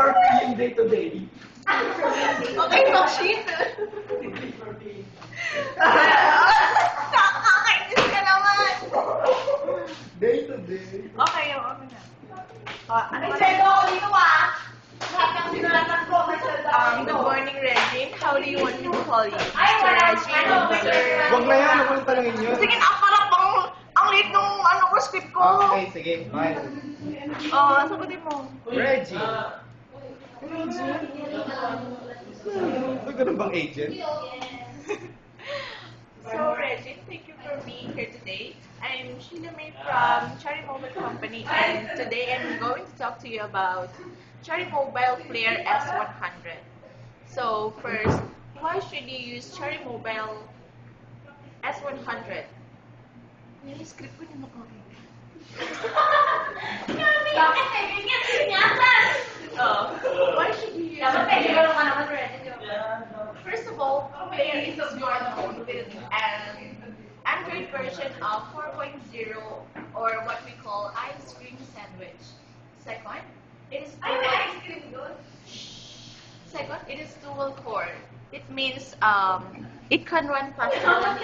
for free yung day-to-day. Okay, talk shit. Nakakainis ka naman. Day-to-day. Okay, ako na. Ano May ba? sweldo ako dito Lahat ng sinulatan ko, may sweldo ako dito. Good morning, Regine. How do you want me to call you? Ay, Mr. wala. Regine, Sir. Huwag na yan, huwag mong tanongin yun. Sige na, parang ang late nung script ko. Okay, sige, fine. Sagutin mo. Reggie. May ganun bang agent? So, Regine, thank you for being here today. I'm Sheila May from Cherry Mobile Company, and today I'm going to talk to you about Cherry Mobile Player S100. So, first, why should you use Cherry Mobile S100? Yung script ko na why should you use First of all, Player is smartphone with an Android version of 4.0, or what we call ice cream sandwich. Second, it is dual core. It means it can run faster than